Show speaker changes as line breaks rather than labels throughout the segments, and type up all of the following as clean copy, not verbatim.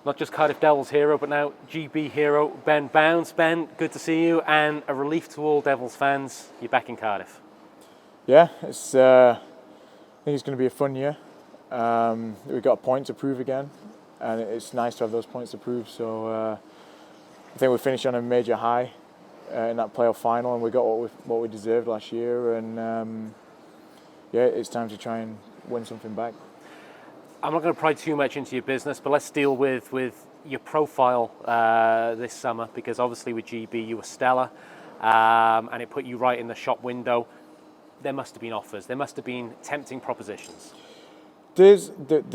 not just Cardiff Devils hero, but now GB hero, Ben Bowns. Ben, good to see you, and a relief to all Devils fans. You're back in Cardiff.
Yeah, I think it's going to be a fun year. We've got a point to prove again, and it's nice to have those points to prove. So I think we finished on a major high in that playoff final, and we got what we deserved last year. And it's time to try and win something back.
I'm not going to pry too much into your business, but let's deal with your profile this summer, because obviously with GB you were stellar, and it put you right in the shop window. There must have been offers. There must have been tempting propositions.
There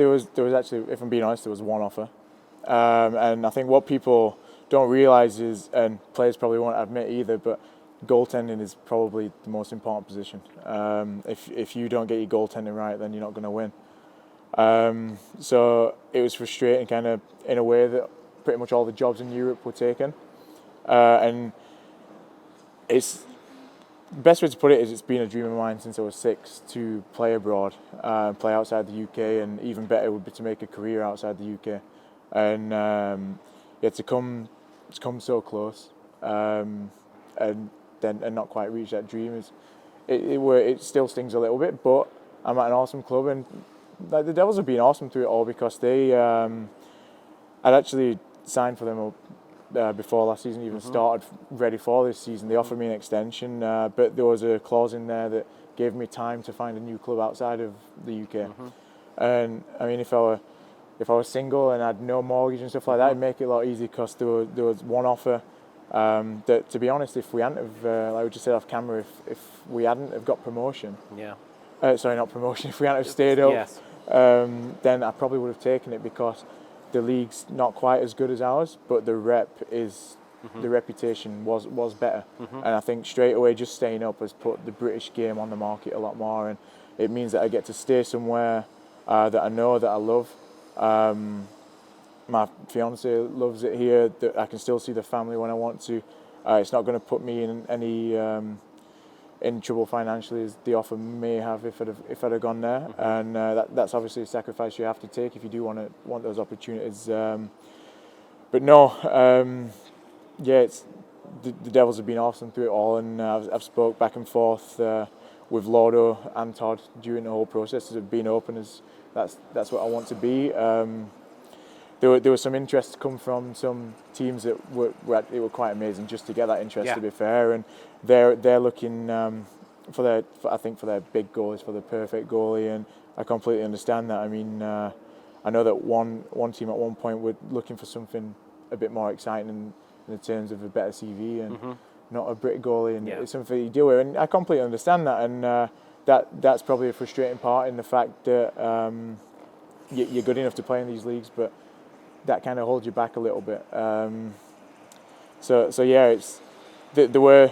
was actually, if I'm being honest, there was one offer, and I think what people don't realise is, and players probably won't admit either, but goaltending is probably the most important position. If you don't get your goaltending right, then you're not going to win. So it was frustrating, kind of in a way, that pretty much all the jobs in Europe were taken, and it's the best way to put it is it's been a dream of mine since I was 6 to play abroad, play outside the UK, and even better would be to make a career outside the UK. And to come so close, and not quite reach that dream it still stings a little bit. But I'm at an awesome club, and like, the Devils have been awesome through it all, because they I'd actually signed for them before last season even started, ready for this season. They offered me an extension, but there was a clause in there that gave me time to find a new club outside of the UK. And I mean, if I was single and had no mortgage and stuff like that, it'd make it a lot easier, because there was one offer that, to be honest, if we hadn't have, like we just said off camera, if we hadn't have got promotion, sorry, not promotion, if we hadn't have stayed up, then I probably would have taken it, because the league's not quite as good as ours, but the the reputation was better. And I think straight away just staying up has put the British game on the market a lot more, and it means that I get to stay somewhere that I know, that I love. My fiance loves it here, that I can still see the family when I want to. It's not going to put me in any in trouble financially as the offer may have if I'd have gone there, and that's obviously a sacrifice you have to take if you do want those opportunities. But no, it's the Devils have been awesome through it all, and I've spoke back and forth with Lordo and Todd during the whole process of being open as that's what I want to be. There was some interest to come from some teams that were quite amazing just to get that interest, to be fair, and they're looking for their big goalies, for the perfect goalie, and I completely understand that. I mean, I know that one team at one point were looking for something a bit more exciting in terms of a better CV and not a Brit goalie, and it's something you deal with, and I completely understand that, and that's probably a frustrating part in the fact that you're good enough to play in these leagues, but that kind of holds you back a little bit. So it's there were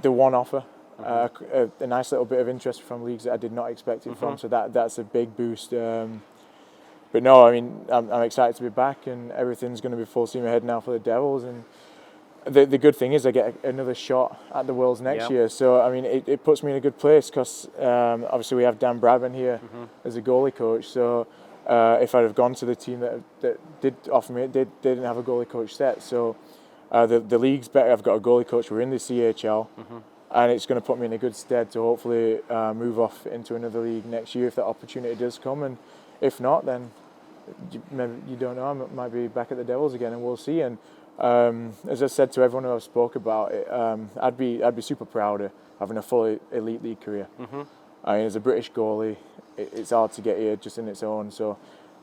the one offer, a nice little bit of interest from leagues that I did not expect it from. So that's a big boost. But no, I mean, I'm excited to be back, and everything's going to be full steam ahead now for the Devils. And the good thing is I get another shot at the Worlds next year. So I mean, it puts me in a good place, because obviously we have Brabham here as a goalie coach. So if I'd have gone to the team that did offer me it, they didn't have a goalie coach set. So the league's better. I've got a goalie coach. We're in the CHL, and it's going to put me in a good stead to hopefully move off into another league next year if that opportunity does come. And if not, then you don't know. I might be back at the Devils again, and we'll see. And as I said to everyone who I've spoke about it, I'd be super proud of having a full elite league career. I mean, as a British goalie, it's hard to get here just in its own. So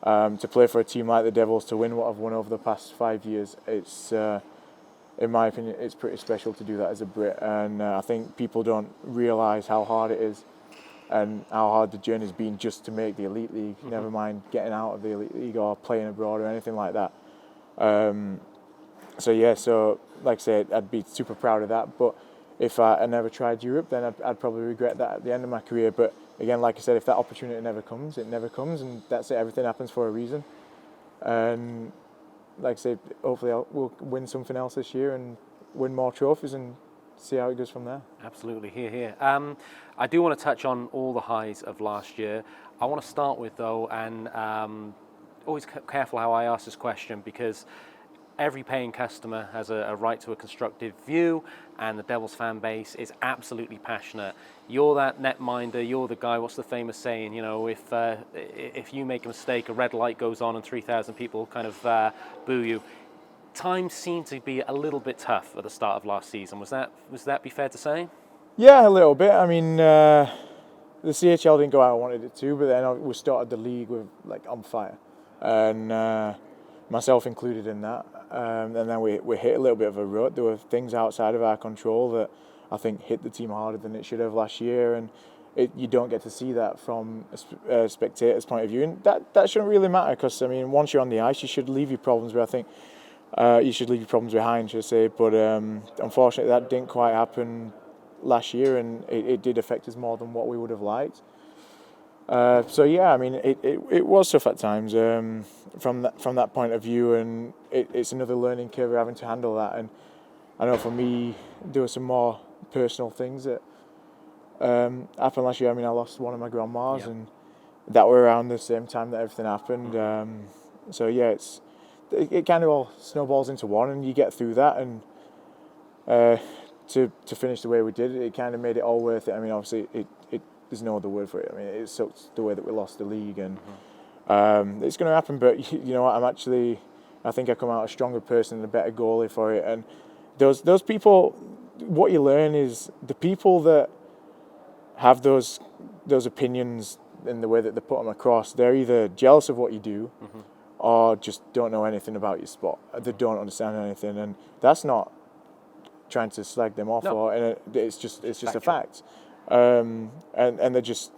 to play for a team like the Devils, to win what I've won over the past 5 years, it's in my opinion, it's pretty special to do that as a Brit. And I think people don't realise how hard it is, and how hard the journey's been just to make the elite league. Never mind getting out of the elite league or playing abroad or anything like that. So like I said, I'd be super proud of that. But if I never tried Europe, then I'd probably regret that at the end of my career. But again, like I said, if that opportunity never comes, it never comes, and that's it. Everything happens for a reason. And like I said, hopefully we'll win something else this year and win more trophies and see how it goes from there.
Absolutely, here. I do want to touch on all the highs of last year. I want to start with, though, and always careful how I ask this question, because every paying customer has a right to a constructive view, and the Devils fan base is absolutely passionate. You're that netminder, you're the guy, what's the famous saying, you know, if you make a mistake, a red light goes on and 3,000 people kind of boo you. Times seemed to be a little bit tough at the start of last season. Was that be fair to say?
Yeah, a little bit. I mean, the CHL didn't go how I wanted it to, but then we started the league with like on fire, and myself included in that. And then we hit a little bit of a rut. There were things outside of our control that I think hit the team harder than it should have last year, and you don't get to see that from a spectator's point of view. And that shouldn't really matter, because I mean, once you're on the ice, you should leave your problems. But I think you should leave your problems behind, should I say. But unfortunately, that didn't quite happen last year, and it did affect us more than what we would have liked. So yeah, I mean, it was tough at times from that point of view, and it's another learning curve, having to handle that. And I know for me, there were some more personal things that happened last year. I mean, I lost one of my grandmas, and that were around the same time that everything happened. So yeah, it kind of all snowballs into one, and you get through that, and to finish the way we did, it kind of made it all worth it. I mean, obviously, there's no other word for it. I mean, it sucks the way that we lost the league, and it's going to happen. But you know what? I think I come out a stronger person and a better goalie for it. And those people, what you learn is the people that have those opinions in the way that they put them across, they're either jealous of what you do, or just don't know anything about your sport. They don't understand anything, and that's not trying to slag them off, and it's just a fact. And they're just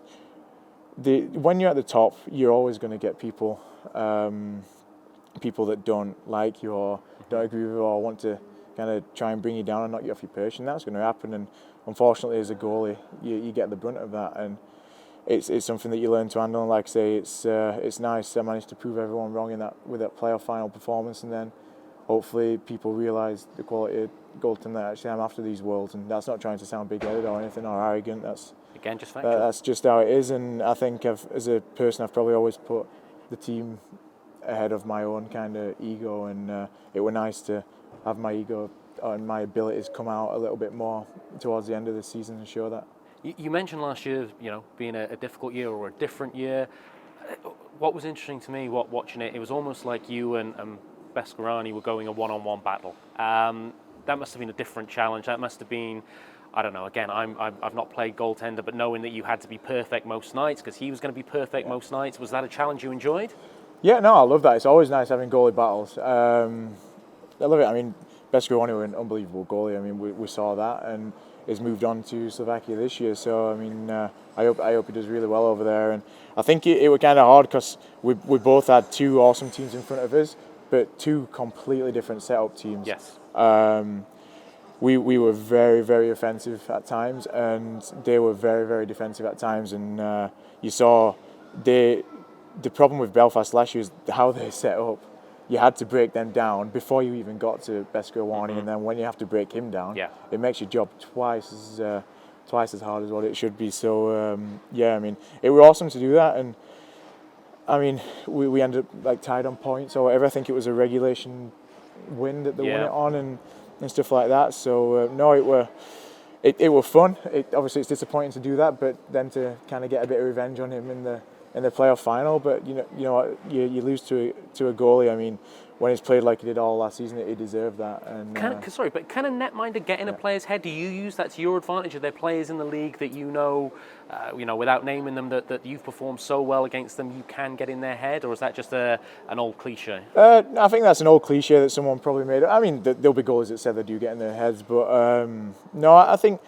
when you're at the top, you're always going to get people that don't like you or don't agree with you or want to kind of try and bring you down and knock you off your perch, and that's going to happen. And unfortunately, as a goalie, you get the brunt of that, and it's something that you learn to handle. And like I say, it's nice I managed to prove everyone wrong with that playoff final performance, and then hopefully people realise the quality of goaltending that actually I'm after these Worlds. And that's not trying to sound big-headed or anything or arrogant. That's
again just factual.
That's just how it is. And I think as a person, I've probably always put the team ahead of my own kind of ego, and it were nice to have my ego and my abilities come out a little bit more towards the end of the season and show that.
You mentioned last year, you know, being a difficult year or a different year. What was interesting to me, watching it, it was almost like you and Beskorani were going a one-on-one battle. That must have been a different challenge. That must have been, I don't know, again, I've not played goaltender, but knowing that you had to be perfect most nights because he was going to be perfect most nights, was that a challenge you enjoyed?
Yeah, no, I love that. It's always nice having goalie battles. I love it. I mean, Beskorani was an unbelievable goalie. I mean, we saw that, and he's moved on to Slovakia this year. So, I mean, I hope he does really well over there. And I think it was kind of hard because we both had two awesome teams in front of us, but two completely different setup teams.
Yes.
We were very, very offensive at times, and they were very, very defensive at times. And you saw the problem with Belfast last year is how they set up. You had to break them down before you even got to Beskorani, and then when you have to break him down, it makes your job twice as hard as what it should be. So I mean, it was awesome to do that, and I mean, we ended up like tied on points or whatever. I think it was a regulation win that they won it on, and stuff like that. So no, it were fun. Obviously it's disappointing to do that, but then to kind of get a bit of revenge on him in the playoff final. But you know what, you lose to a goalie. I mean, when he's played like he did all last season, he deserved that. And
can a netminder get in a player's head? Do you use that to your advantage? Are there players in the league that you know, without naming them, that you've performed so well against them, you can get in their head, or is that just an old cliche?
I think that's an old cliche that someone probably made. I mean, there'll be goalies that said they do get in their heads, but no, I think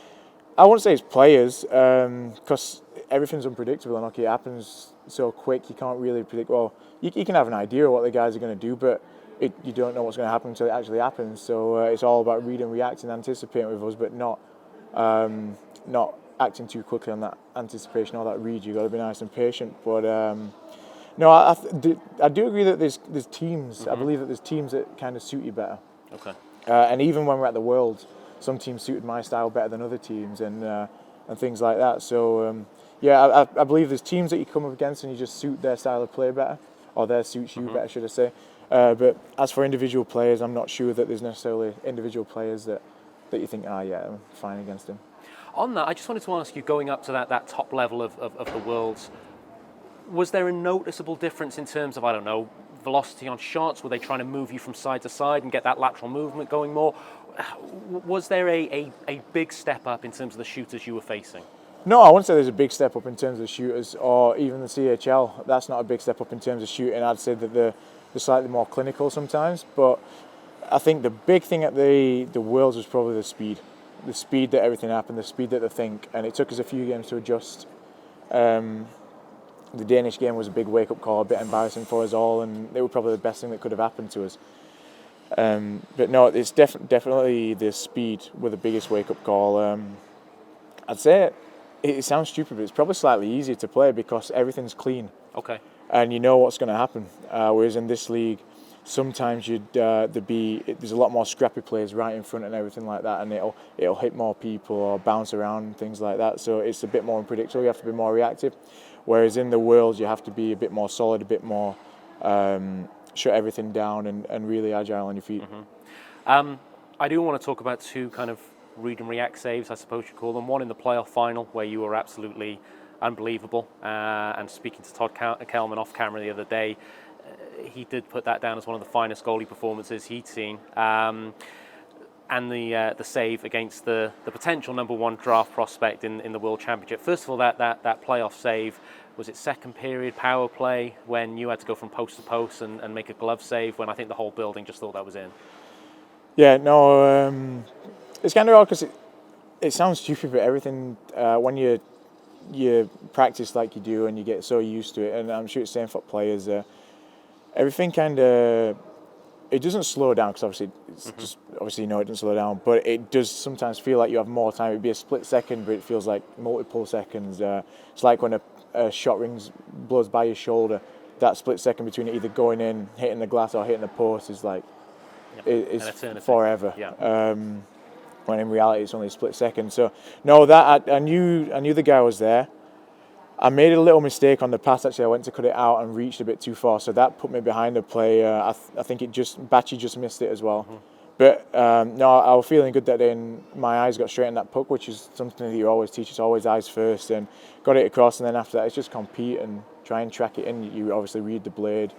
I wouldn't say it's players, because everything's unpredictable, and it happens so quick you can't really predict. Well, you can have an idea of what the guys are going to do, but you don't know what's going to happen until it actually happens. So it's all about reading, reacting, anticipating with us, but not acting too quickly on that anticipation or that read. You've got to be nice and patient. But no, I do agree that there's teams. I believe that there's teams that kind of suit you better.
Okay.
And even when we're at the World, some teams suited my style better than other teams, and things like that. So I believe there's teams that you come up against and you just suit their style of play better. or their suits you better, should I say. But as for individual players, I'm not sure that there's necessarily individual players that you think, yeah, I'm fine against him.
On that, I just wanted to ask you, going up to that top level of the Worlds, was there a noticeable difference in terms of, I don't know, velocity on shots? Were they trying to move you from side to side and get that lateral movement going more? Was there a big step up in terms of the shooters you were facing?
No, I wouldn't say there's a big step up in terms of shooters, or even the CHL. That's not a big step up in terms of shooting. I'd say that they're slightly more clinical sometimes. But I think the big thing at the Worlds was probably the speed. The speed that everything happened, the speed that they think. And it took us a few games to adjust. The Danish game was a big wake-up call, a bit embarrassing for us all, and it was probably the best thing that could have happened to us. But no, it's definitely the speed with the biggest wake-up call. I'd say it sounds stupid, but it's probably slightly easier to play because everything's clean.
Okay.
And you know what's going to happen. Whereas in this league, sometimes there's a lot more scrappy players right in front and everything like that, and it'll hit more people or bounce around and things like that. So it's a bit more unpredictable. You have to be more reactive. Whereas in the Worlds, you have to be a bit more solid, a bit more shut everything down and really agile on your feet.
I do want to talk about two kind of read and react saves, I suppose you call them. One in the playoff final where you were absolutely unbelievable. And speaking to Todd Kelman off camera the other day, he did put that down as one of the finest goalie performances he'd seen. And the save against the potential number one draft prospect in the World Championship. First of all, that playoff save, was it second period power play when you had to go from post to post and make a glove save when I think the whole building just thought that was in?
Yeah, no, it's kind of odd because it sounds stupid, but everything, when you practice like you do and you get so used to it, and I'm sure it's the same for players, everything kind of, it doesn't slow down because obviously it's just obviously it doesn't slow down, but it does sometimes feel like you have more time. It'd be a split second, but it feels like multiple seconds. It's like when a shot blows by your shoulder. That split second between it either going in, hitting the glass, or hitting the post is like it's forever.
Yeah.
When in reality it's only a split second. So no, that I knew the guy was there. I made a little mistake on the pass. Actually, I went to cut it out and reached a bit too far, so that put me behind the play. I think Batchy just missed it as well. But no, I was feeling good that day, and my eyes got straight on that puck, which is something that you always teach. It's always eyes first, and got it across, and then after that, it's just compete and try and track it in. You obviously read the blade,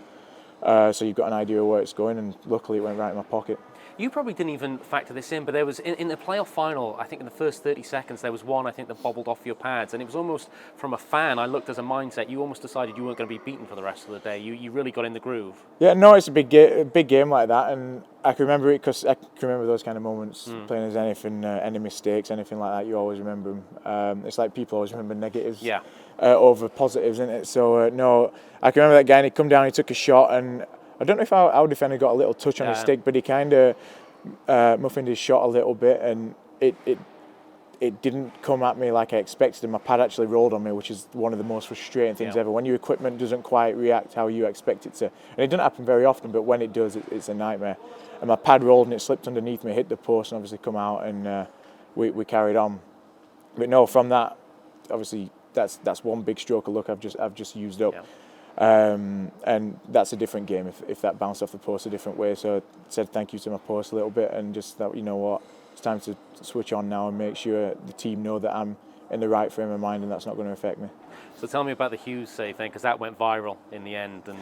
so you've got an idea of where it's going, and luckily it went right in my pocket.
You probably didn't even factor this in, but there was, in the playoff final, I think in the first 30 seconds, there was one, I think, that bobbled off your pads. And it was almost, from a fan, I looked as a mindset, you almost decided you weren't going to be beaten for the rest of the day. You really got in the groove. Yeah,
no, it's a big game like that. And I can remember it because I can remember those kind of moments, playing as anything, any mistakes, anything like that, you always remember them. It's like people always remember negatives over positives, isn't it? So, no, I can remember that guy, and he'd come down, he took a shot, and I don't know if our defender got a little touch on his stick, but he kind of muffined his shot a little bit, and it didn't come at me like I expected. And my pad actually rolled on me, which is one of the most frustrating things ever. When your equipment doesn't quite react how you expect it to, and it doesn't happen very often, but when it does, it's a nightmare. And my pad rolled and it slipped underneath me, hit the post, and obviously come out, and we carried on. But no, from that, obviously that's one big stroke of luck I've just used up. Yeah. And that's a different game if that bounced off the post a different way. So I said thank you to my post a little bit, and just thought, you know what, it's time to switch on now and make sure the team know that I'm in the right frame of mind and that's not going to affect me.
So tell me about the Hughes save then, because that went viral in the end, and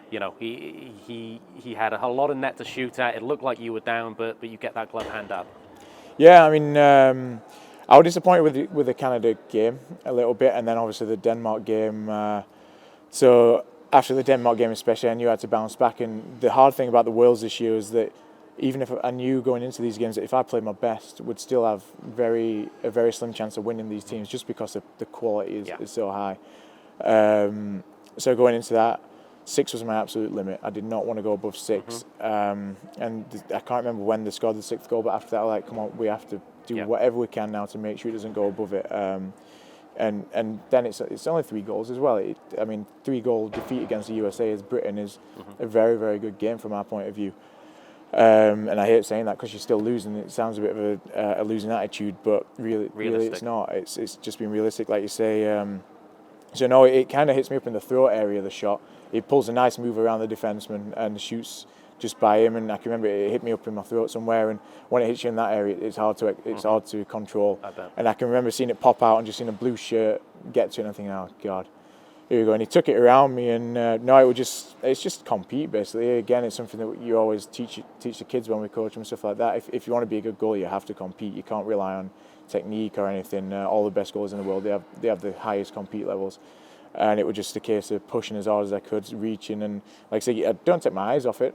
he had a lot of net to shoot at. It looked like you were down, but you get that glove hand up.
Yeah, I mean, I was disappointed with the Canada game a little bit, and then obviously the Denmark game. So after the Denmark game especially, I knew I had to bounce back. And the hard thing about the Worlds this year is that even if I knew going into these games that if I played my best, would still have a very slim chance of winning these teams just because the quality is so high. So going into that, 6 was my absolute limit. I did not want to go above 6. And I can't remember when they scored the 6th goal, but after that I was like, come on, we have to do whatever we can now to make sure it doesn't go above it. And then it's only 3 goals as well. 3-goal defeat against the USA as Britain is a very, very good game from our point of view. And I hate saying that because you're still losing. It sounds a bit of a losing attitude, but really it's not. It's just being realistic, like you say. So no, it kind of hits me up in the throat area of the shot, he pulls a nice move around the defenseman and shoots just by him, and I can remember it hit me up in my throat somewhere, and when it hits you in that area, it's hard to control.
I bet.
And I can remember seeing it pop out and just seeing a blue shirt get to it, and I think, oh God, here we go. And he took it around me, and it's just compete basically. Again, it's something that you always teach the kids when we coach them and stuff like that. If you want to be a good goalie, you have to compete. You can't rely on technique or anything. All the best goalies in the world, they have the highest compete levels. And it was just a case of pushing as hard as I could, reaching, and like I say, I don't take my eyes off it,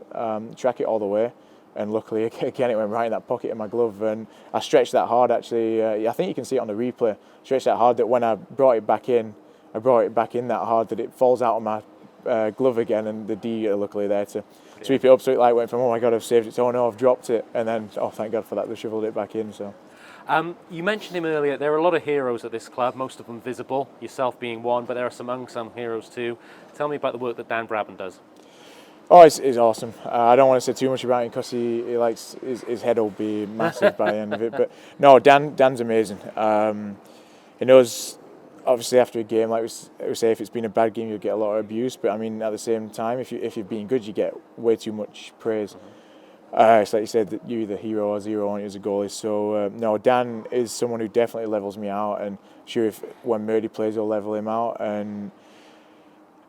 track it all the way, and luckily again it went right in that pocket in my glove, and I stretched that hard actually. I think you can see it on the replay. Stretched that hard that when I brought it back in that hard that it falls out of my glove again, and the D luckily there to sweep it up, so it like went from, oh my God, I've saved it, to, oh no, I've dropped it, and then, oh thank God for that, they shoveled it back in. So.
You mentioned him earlier. There are a lot of heroes at this club, most of them visible, yourself being one, but there are some unsung heroes too. Tell me about the work that Dan Brabham does.
Oh, it's awesome. I don't want to say too much about him because he likes his head will be massive by the end of it. But no, Dan's amazing. He knows, obviously, after a game, like we say, if it's been a bad game, you'll get a lot of abuse. But I mean, at the same time, if you've been good, you get way too much praise. It's like you said, that you're either hero or zero on it as a goalie. So no, Dan is someone who definitely levels me out, and sure, if when Murdy plays, he'll level him out. And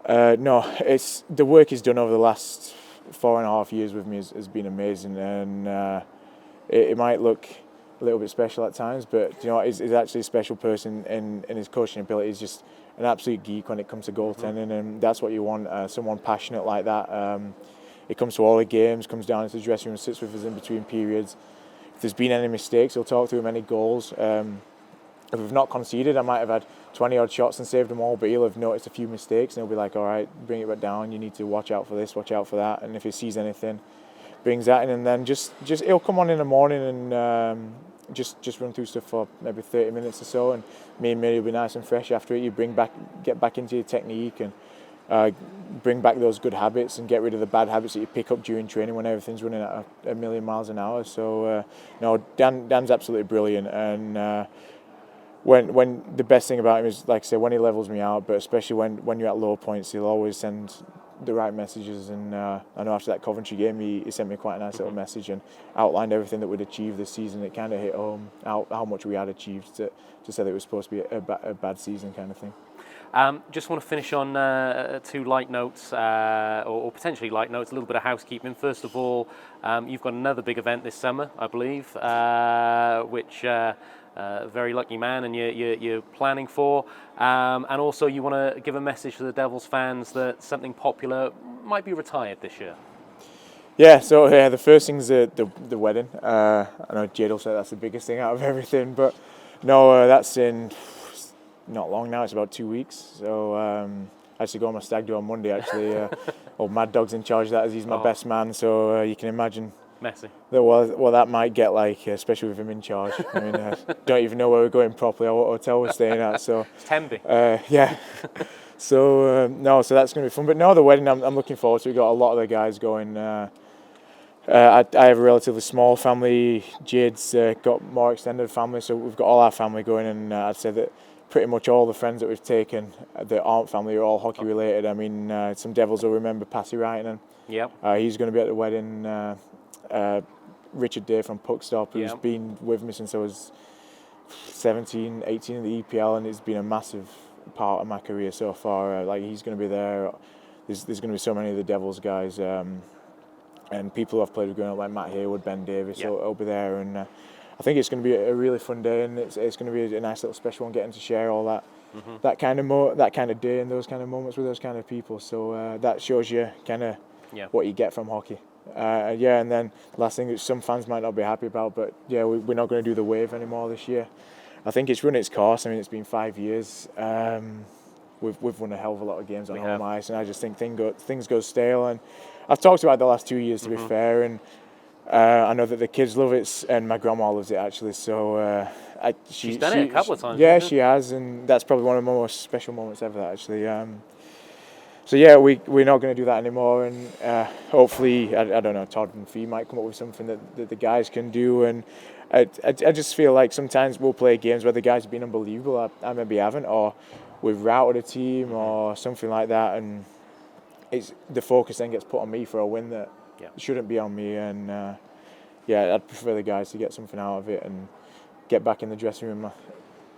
no, it's the work he's done over the last 4.5 years with me has been amazing, and it might look a little bit special at times, but you know, he's actually a special person in his coaching ability. He's just an absolute geek when it comes to goaltending, and that's what you want, someone passionate like that. He comes to all the games, comes down into the dressing room, sits with us in between periods. If there's been any mistakes, he'll talk through any goals. If we've not conceded, I might have had 20 odd shots and saved them all, but he'll have noticed a few mistakes and he'll be like, all right, bring it back down, you need to watch out for this, watch out for that. And if he sees anything, brings that in, and then just he'll come on in the morning and just run through stuff for maybe 30 minutes or so, and me and Mary will be nice and fresh after it. You get back into your technique and bring back those good habits and get rid of the bad habits that you pick up during training when everything's running at a million miles an hour. So no, Dan's absolutely brilliant, and when the best thing about him is, like I say, when he levels me out, but especially when you're at low points, he'll always send the right messages. And I know after that Coventry game, he sent me quite a nice little message and outlined everything that we'd achieved this season. It kind of hit home how much we had achieved to say that it was supposed to be a bad season kind of thing.
Just want to finish on 2 light notes, or potentially light notes, a little bit of housekeeping. First of all, you've got another big event this summer, I believe, which very lucky man, and you're planning for. And also you want to give a message to the Devils fans that something popular might be retired this year.
Yeah, so the first thing's the wedding. I know Jade will say that's the biggest thing out of everything, but no, that's in... not long now, it's about 2 weeks. So I actually go on my stag do on Monday actually. Old Mad Dog's in charge of that, as he's my best man, so you can imagine
messy.
That might get like, especially with him in charge. I mean, don't even know where we're going properly or what hotel we're staying at. So
it's Tenby.
Yeah. So no, so that's going to be fun. But no, the wedding I'm looking forward to. We've got a lot of the guys going. I have a relatively small family. Jade's got more extended family, so we've got all our family going, and I'd say that pretty much all the friends that we've taken that aren't family are all hockey related. I mean, some Devils will remember Passy Wrighton.
Yep.
He's going to be at the wedding. Richard Day from Puckstop, who's been with me since I was 17, 18 in the EPL, and it's been a massive part of my career so far. Like, he's going to be there. There's going to be so many of the Devils guys, and people who I've played with growing up, like Matt Haywood, Ben Davis, will be there, and I think it's going to be a really fun day, and it's going to be a nice little special one, getting to share all that that kind of day and those kind of moments with those kind of people. So that shows you kind of what you get from hockey. And then the last thing that some fans might not be happy about, but we're not going to do the wave anymore this year. I think it's run its course. I mean, it's been 5 years. We've won a hell of a lot of games on home ice, and I just think things go stale. And I've talked about it the last 2 years, to be fair, and I know that the kids love it, and my grandma loves it actually. So
she's done it a couple of times.
Yeah, she has, and that's probably one of the most special moments ever, actually. So we're not going to do that anymore, and hopefully, I don't know, Todd and Fee might come up with something that the guys can do. And I just feel like sometimes we'll play games where the guys have been unbelievable. I maybe haven't, or we've routed a team or something like that, and it's the focus then gets put on me for a win that shouldn't be on me. And I'd prefer the guys to get something out of it and get back in the dressing room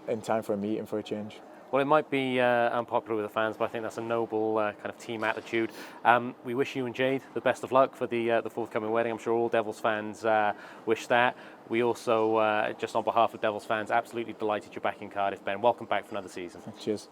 in time for a meeting for a change.
Well, it might be unpopular with the fans, but I think that's a noble kind of team attitude. We wish you and Jade the best of luck for the forthcoming wedding. I'm sure all Devils fans wish that. We also, just on behalf of Devils fans, absolutely delighted you're back in Cardiff, Ben. Welcome back for another season.
Cheers.